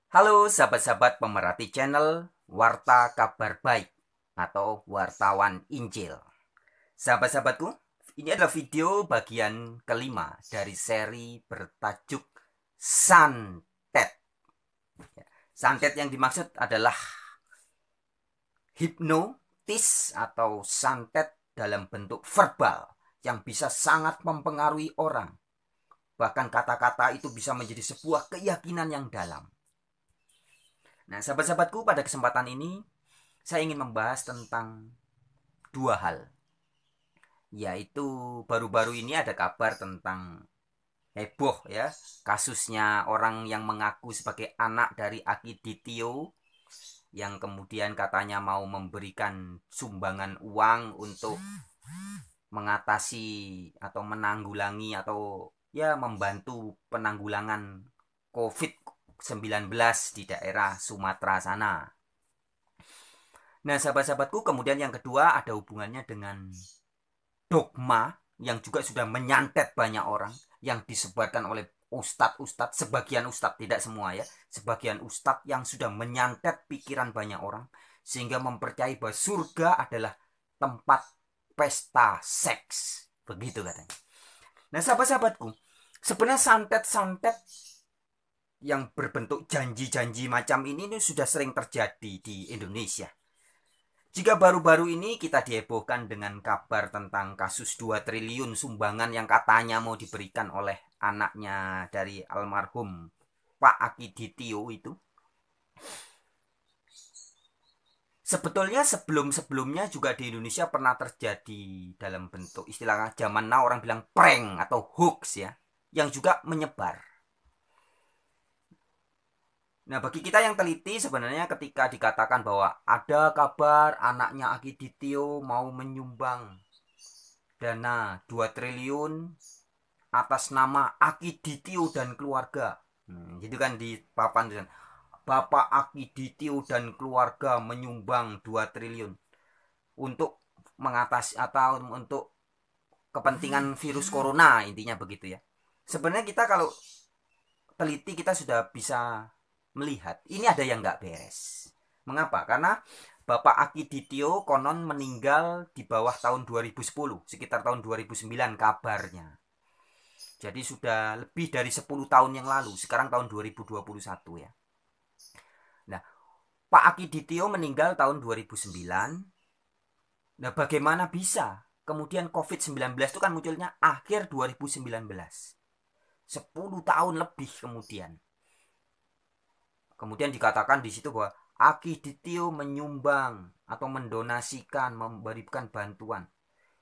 Halo sahabat-sahabat pemerhati channel Warta Kabar Baik atau Wartawan Injil. Sahabat-sahabatku, ini adalah video bagian kelima dari seri bertajuk Santet. Santet yang dimaksud adalah hipnotis atau santet dalam bentuk verbal yang bisa sangat mempengaruhi orang. Bahkan kata-kata itu bisa menjadi sebuah keyakinan yang dalam. Nah, sahabat-sahabatku, pada kesempatan ini saya ingin membahas tentang dua hal. Yaitu baru-baru ini ada kabar tentang heboh ya, kasusnya orang yang mengaku sebagai anak dari Akiditio yang kemudian katanya mau memberikan sumbangan uang untuk mengatasi atau menanggulangi atau ya membantu penanggulangan COVID-19 di daerah Sumatera sana. Nah, sahabat-sahabatku, kemudian yang kedua ada hubungannya dengan dogma yang juga sudah menyantet banyak orang, yang disebarkan oleh ustadz-ustadz, sebagian ustadz, tidak semua ya, sebagian ustadz yang sudah menyantet pikiran banyak orang, sehingga mempercayai bahwa surga adalah tempat pesta seks. Begitu katanya. Nah, sahabat-sahabatku, sebenarnya santet-santet yang berbentuk janji-janji macam ini sudah sering terjadi di Indonesia. Jika baru-baru ini kita dihebohkan dengan kabar tentang kasus 2 triliun sumbangan yang katanya mau diberikan oleh anaknya dari almarhum Pak Akiditio itu. Sebetulnya sebelum-sebelumnya juga di Indonesia pernah terjadi dalam bentuk istilah zaman now orang bilang prank atau hoax ya, yang juga menyebar. Nah, bagi kita yang teliti sebenarnya ketika dikatakan bahwa ada kabar anaknya Akiditio mau menyumbang dana 2 triliun atas nama Akiditio dan keluarga. Gitu kan di papan tulisan. Bapak Akiditio dan keluarga menyumbang 2 triliun untuk mengatasi atau untuk kepentingan virus corona, intinya begitu ya. Sebenarnya kita kalau teliti kita sudah bisa melihat ini ada yang nggak beres. Mengapa? Karena Bapak Akiditio konon meninggal di bawah tahun 2010, sekitar tahun 2009 kabarnya. Jadi sudah lebih dari 10 tahun yang lalu, sekarang tahun 2021 ya. Nah, Pak Akiditio meninggal tahun 2009. Nah, bagaimana bisa? Kemudian COVID-19 itu kan munculnya akhir 2019. 10 tahun lebih kemudian. Kemudian dikatakan di situ bahwa Akiditio menyumbang atau mendonasikan, memberikan bantuan.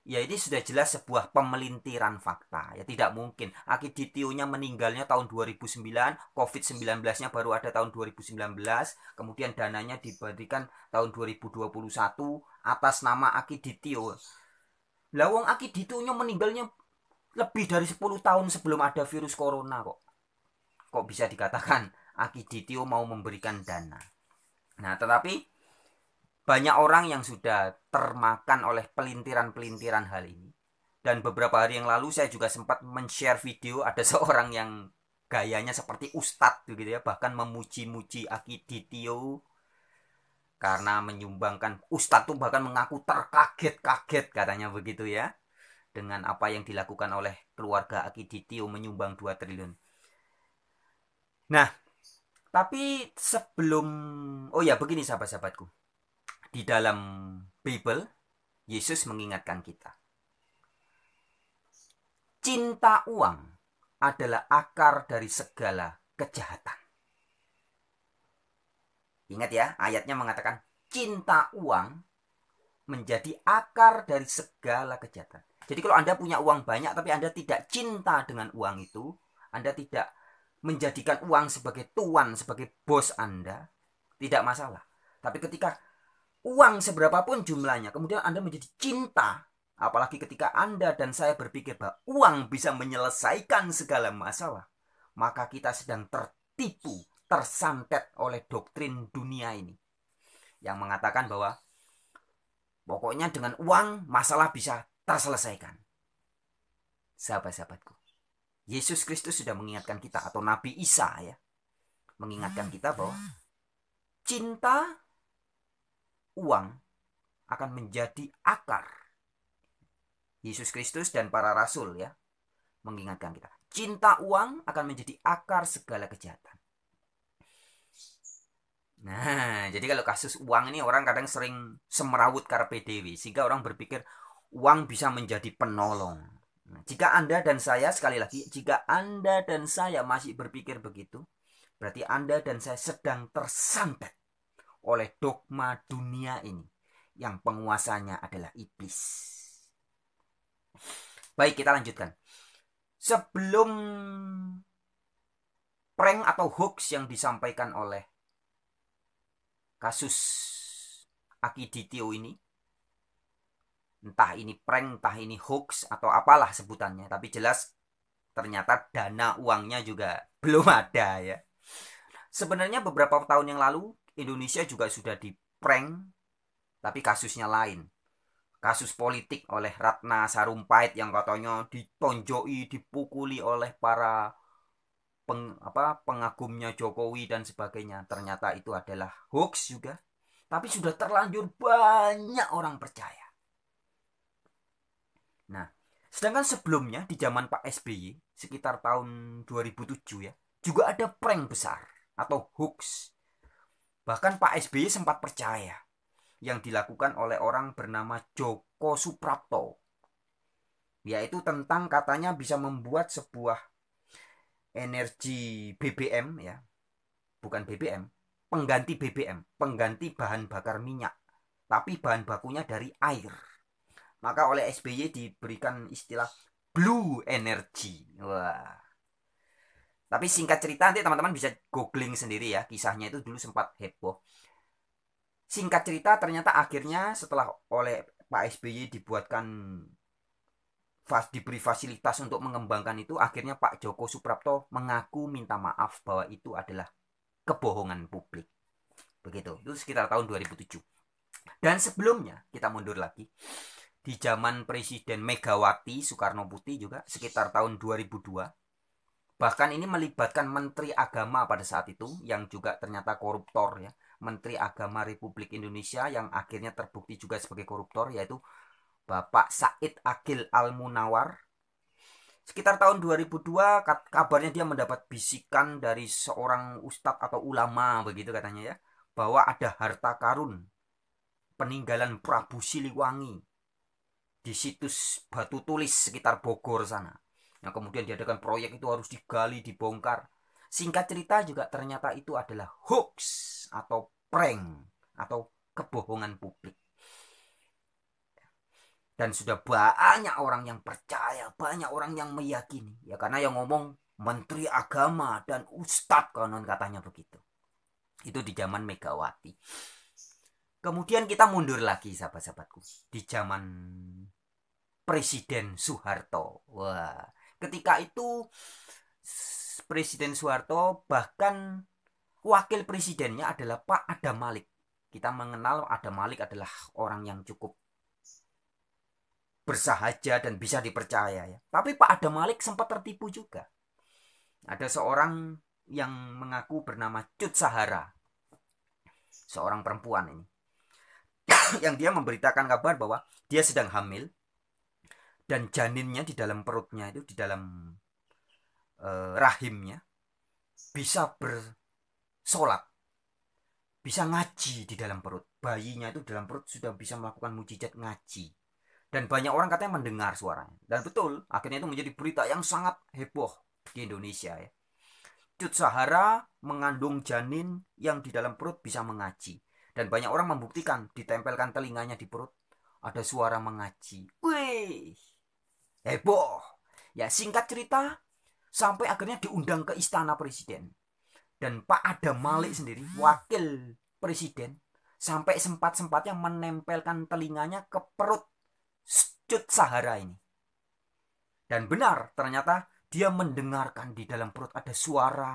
Ya, ini sudah jelas sebuah pemelintiran fakta. Ya tidak mungkin. Akiditio-nya meninggalnya tahun 2009, COVID-19-nya baru ada tahun 2019, kemudian dananya diberikan tahun 2021 atas nama Akiditio. Lah wong Akiditio-nya meninggalnya lebih dari 10 tahun sebelum ada virus corona kok. Kok bisa dikatakan Akiditio mau memberikan dana? Nah, tetapi banyak orang yang sudah termakan oleh pelintiran-pelintiran hal ini. Dan beberapa hari yang lalu saya juga sempat men-share video ada seorang yang gayanya seperti ustadz gitu ya, bahkan memuji-muji Akiditio karena menyumbangkan. Ustadz tuh bahkan mengaku terkaget-kaget katanya begitu ya, dengan apa yang dilakukan oleh keluarga Akiditio menyumbang 2 triliun. Nah, tapi sebelum, oh ya begini sahabat-sahabatku, di dalam Bible Yesus mengingatkan kita, cinta uang adalah akar dari segala kejahatan. Ingat ya, ayatnya mengatakan cinta uang menjadi akar dari segala kejahatan. Jadi kalau Anda punya uang banyak tapi Anda tidak cinta dengan uang itu, Anda tidak menjadikan uang sebagai tuan, sebagai bos Anda, tidak masalah. Tapi ketika uang seberapapun jumlahnya, kemudian Anda menjadi cinta, apalagi ketika Anda dan saya berpikir bahwa uang bisa menyelesaikan segala masalah, maka kita sedang tertipu, tersantet oleh doktrin dunia ini yang mengatakan bahwa pokoknya dengan uang masalah bisa terselesaikan. Sahabat-sahabatku, Yesus Kristus sudah mengingatkan kita, atau Nabi Isa ya, mengingatkan kita bahwa cinta uang akan menjadi akar. Yesus Kristus dan para rasul ya mengingatkan kita. Cinta uang akan menjadi akar segala kejahatan. Nah, jadi kalau kasus uang ini orang kadang sering semerawut carpe diem, sehingga orang berpikir uang bisa menjadi penolong. Nah, jika Anda dan saya, sekali lagi, jika Anda dan saya masih berpikir begitu, berarti Anda dan saya sedang tersantet oleh dogma dunia ini yang penguasanya adalah iblis. Baik, kita lanjutkan. Sebelum prank atau hoax yang disampaikan oleh kasus Akiditio ini, entah ini prank, entah ini hoax atau apalah sebutannya, tapi jelas ternyata dana uangnya juga belum ada ya. Sebenarnya beberapa tahun yang lalu Indonesia juga sudah di prank, tapi kasusnya lain. Kasus politik oleh Ratna Sarumpait yang katanya ditonjoki, dipukuli oleh para pengagumnya Jokowi dan sebagainya. Ternyata itu adalah hoax juga. Tapi sudah terlanjur banyak orang percaya. Nah, sedangkan sebelumnya di zaman Pak SBY sekitar tahun 2007 ya, juga ada prank besar atau hoax. Bahkan Pak SBY sempat percaya yang dilakukan oleh orang bernama Joko Suprapto. Yaitu tentang katanya bisa membuat sebuah energi BBM ya, bukan BBM, pengganti BBM, pengganti bahan bakar minyak, tapi bahan bakunya dari air. Maka oleh SBY diberikan istilah blue energy. Wah. Tapi singkat cerita nanti teman-teman bisa googling sendiri ya, kisahnya itu dulu sempat heboh. Singkat cerita ternyata akhirnya setelah oleh Pak SBY dibuatkan diberi fasilitas untuk mengembangkan itu, akhirnya Pak Joko Suprapto mengaku minta maaf bahwa itu adalah kebohongan publik. Begitu. Itu sekitar tahun 2007. Dan sebelumnya kita mundur lagi. Di zaman Presiden Megawati Soekarno Putri juga sekitar tahun 2002. Bahkan ini melibatkan Menteri Agama pada saat itu yang juga ternyata koruptor ya. Menteri Agama Republik Indonesia yang akhirnya terbukti juga sebagai koruptor, yaitu Bapak Said Agil Al-Munawar. Sekitar tahun 2002 kabarnya dia mendapat bisikan dari seorang ustadz atau ulama begitu katanya ya, bahwa ada harta karun peninggalan Prabu Siliwangi di situs Batu Tulis sekitar Bogor sana. Yang kemudian diadakan proyek itu harus digali, dibongkar. Singkat cerita juga ternyata itu adalah hoax atau prank atau kebohongan publik. Dan sudah banyak orang yang percaya, banyak orang yang meyakini. Ya karena yang ngomong Menteri Agama dan Ustadz konon katanya begitu. Itu di zaman Megawati. Kemudian kita mundur lagi sahabat-sahabatku. Di zaman Presiden Soeharto. Wah, ketika itu Presiden Soeharto bahkan wakil presidennya adalah Pak Adam Malik. Kita mengenal Adam Malik adalah orang yang cukup bersahaja dan bisa dipercaya ya. Tapi Pak Adam Malik sempat tertipu juga. Ada seorang yang mengaku bernama Cut Sahara. Seorang perempuan ini. Yang dia memberitakan kabar bahwa dia sedang hamil dan janinnya di dalam perutnya itu, di dalam rahimnya bisa bersolat, bisa ngaji di dalam perut. Bayinya itu dalam perut sudah bisa melakukan mujizat ngaji. Dan banyak orang katanya mendengar suaranya. Dan betul, akhirnya itu menjadi berita yang sangat heboh di Indonesia ya. Cut Sahara mengandung janin yang di dalam perut bisa mengaji. Dan banyak orang membuktikan, ditempelkan telinganya di perut, ada suara mengaji. Wih, heboh. Ya singkat cerita, sampai akhirnya diundang ke istana presiden. Dan Pak Adam Malik sendiri, wakil presiden, sampai sempat-sempatnya menempelkan telinganya ke perut Cut Sahara ini. Dan benar, ternyata dia mendengarkan di dalam perut ada suara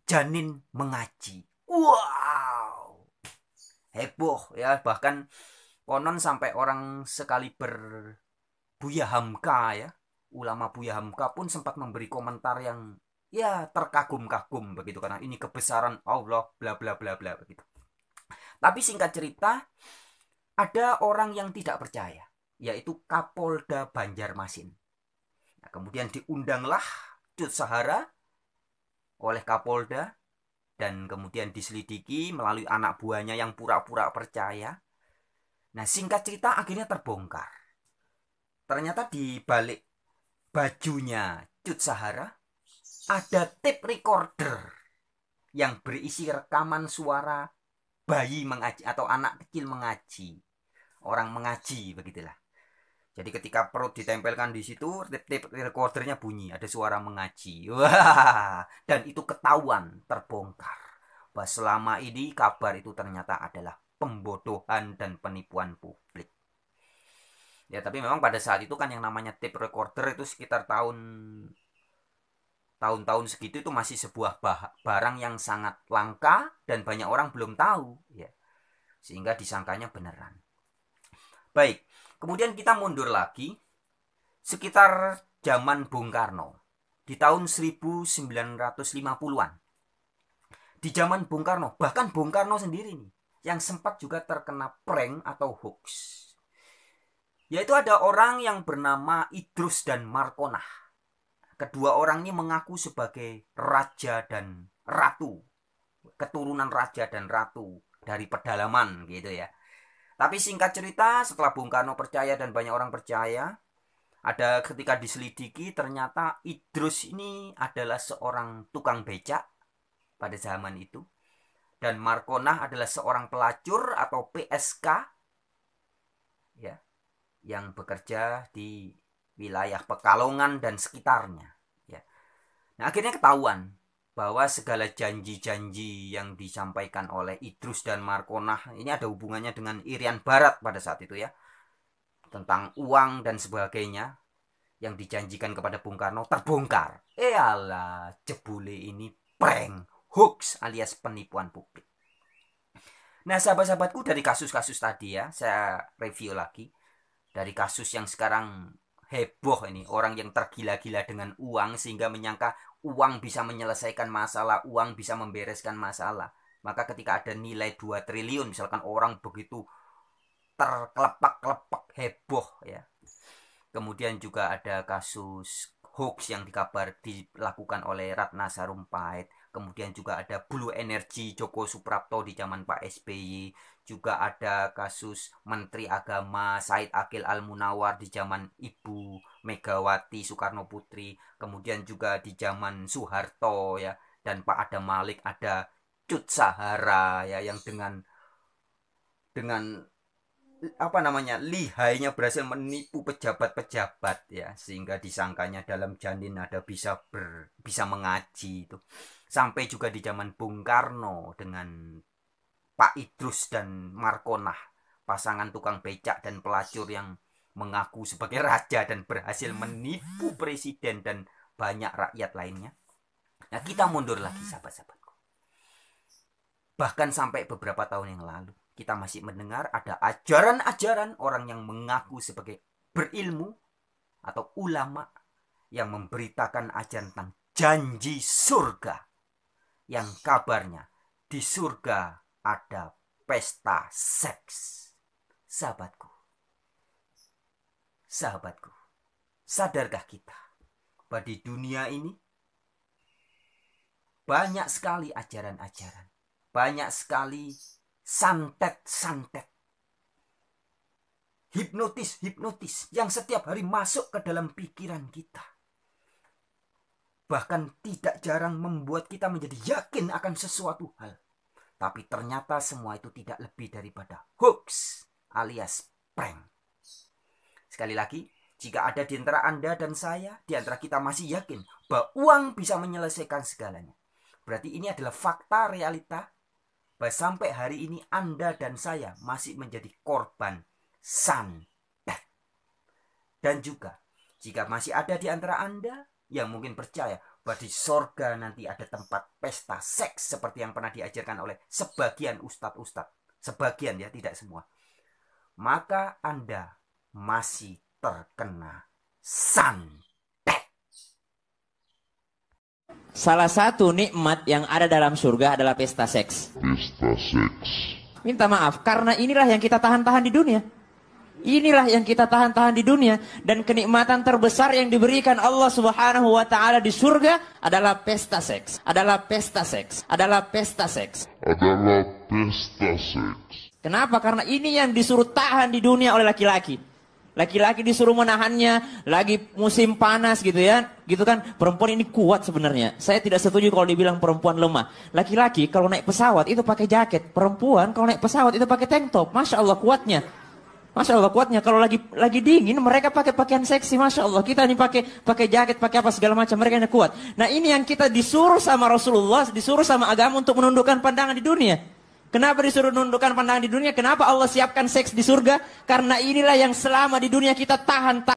janin mengaji. Wow, heboh ya. Bahkan konon sampai orang sekaliber Buya Hamka ya, ulama Buya Hamka pun sempat memberi komentar yang ya terkagum-kagum begitu, karena ini kebesaran Allah bla bla bla bla begitu. Tapi singkat cerita, ada orang yang tidak percaya, yaitu Kapolda Banjarmasin. Nah, kemudian diundanglah Cut Sahara oleh Kapolda, dan kemudian diselidiki melalui anak buahnya yang pura-pura percaya. Nah, singkat cerita akhirnya terbongkar. Ternyata di balik bajunya Cut Sahara ada tape recorder yang berisi rekaman suara bayi mengaji atau anak kecil mengaji, orang mengaji begitulah. Jadi ketika perut ditempelkan di situ, tape recordernya bunyi, ada suara mengaji. Wah, dan itu ketahuan, terbongkar bahwa selama ini kabar itu ternyata adalah pembodohan dan penipuan publik. Ya, tapi memang pada saat itu kan yang namanya tape recorder itu sekitar tahun-tahun segitu itu masih sebuah barang yang sangat langka dan banyak orang belum tahu, ya. Sehingga disangkanya beneran. Baik, kemudian kita mundur lagi sekitar zaman Bung Karno di tahun 1950-an. Di zaman Bung Karno, bahkan Bung Karno sendiri nih yang sempat juga terkena prank atau hoax. Yaitu ada orang yang bernama Idrus dan Markonah. Kedua orang ini mengaku sebagai raja dan ratu, keturunan raja dan ratu dari pedalaman gitu ya. Tapi singkat cerita, setelah Bung Karno percaya dan banyak orang percaya, ada ketika diselidiki ternyata Idrus ini adalah seorang tukang becak pada zaman itu, dan Markonah adalah seorang pelacur atau PSK, ya, yang bekerja di wilayah Pekalongan dan sekitarnya, ya. Nah, akhirnya ketahuan bahwa segala janji-janji yang disampaikan oleh Idrus dan Markonah ini ada hubungannya dengan Irian Barat pada saat itu, ya, tentang uang dan sebagainya yang dijanjikan kepada Bung Karno terbongkar. Eyalah, jebule ini prank, hoax alias penipuan publik. Nah, sahabat-sahabatku, dari kasus-kasus tadi ya, saya review lagi. Dari kasus yang sekarang heboh ini, orang yang tergila-gila dengan uang sehingga menyangka uang bisa menyelesaikan masalah, uang bisa membereskan masalah. Maka ketika ada nilai 2 triliun, misalkan orang begitu terkelepak-kelepak heboh ya. Kemudian juga ada kasus hoax yang dikabar dilakukan oleh Ratna Sarumpait. Kemudian juga ada Blue Energy Joko Suprapto di zaman Pak SBY. Juga ada kasus Menteri Agama Said Akil Al-Munawar di zaman Ibu Megawati Soekarno Putri. Kemudian juga di zaman Soeharto ya. Dan Pak Adam Malik ada Cut Sahara ya, yang dengan apa namanya, lihainya berhasil menipu pejabat-pejabat ya, sehingga disangkanya dalam janin ada bisa mengaji itu. Sampai juga di zaman Bung Karno dengan Pak Idrus dan Markonah, pasangan tukang becak dan pelacur yang mengaku sebagai raja dan berhasil menipu presiden dan banyak rakyat lainnya. Nah, kita mundur lagi sahabat-sahabatku. Bahkan sampai beberapa tahun yang lalu kita masih mendengar ada ajaran-ajaran orang yang mengaku sebagai berilmu atau ulama yang memberitakan ajaran tentang janji surga, yang kabarnya di surga ada pesta seks. Sahabatku, sahabatku, sadarkah kita bahwa di dunia ini banyak sekali ajaran-ajaran, banyak sekali santet-santet, hipnotis yang setiap hari masuk ke dalam pikiran kita. Bahkan tidak jarang membuat kita menjadi yakin akan sesuatu hal. Tapi ternyata semua itu tidak lebih daripada hoax alias prank. Sekali lagi, jika ada di antara Anda dan saya, di antara kita masih yakin bahwa uang bisa menyelesaikan segalanya, berarti ini adalah fakta realita bahwa sampai hari ini Anda dan saya masih menjadi korban santet. Dan juga jika masih ada di antara Anda yang mungkin percaya bahwa di sorga nanti ada tempat pesta seks seperti yang pernah diajarkan oleh sebagian ustadz-ustadz, sebagian ya, tidak semua, maka Anda masih terkena santet. Salah satu nikmat yang ada dalam surga adalah pesta seks. Pesta seks. Minta maaf, karena inilah yang kita tahan-tahan di dunia. Inilah yang kita tahan-tahan di dunia. Dan kenikmatan terbesar yang diberikan Allah Subhanahu wa ta'ala di surga adalah pesta seks. Adalah pesta seks. Adalah pesta seks. Adalah pesta seks. Kenapa? Karena ini yang disuruh tahan di dunia oleh laki-laki. Laki-laki disuruh menahannya, lagi musim panas gitu ya. Gitu kan, perempuan ini kuat sebenarnya. Saya tidak setuju kalau dibilang perempuan lemah. Laki-laki kalau naik pesawat itu pakai jaket. Perempuan kalau naik pesawat itu pakai tank top. Masya Allah kuatnya. Masya Allah kuatnya. Kalau lagi dingin mereka pakai pakaian seksi. Masya Allah. Kita ini pakai jaket, pakai apa segala macam. Mereka ini kuat. Nah ini yang kita disuruh sama Rasulullah, disuruh sama agama untuk menundukkan pandangan di dunia. Kenapa disuruh menundukkan pandangan di dunia? Kenapa Allah siapkan seks di surga? Karena inilah yang selama di dunia kita tahan.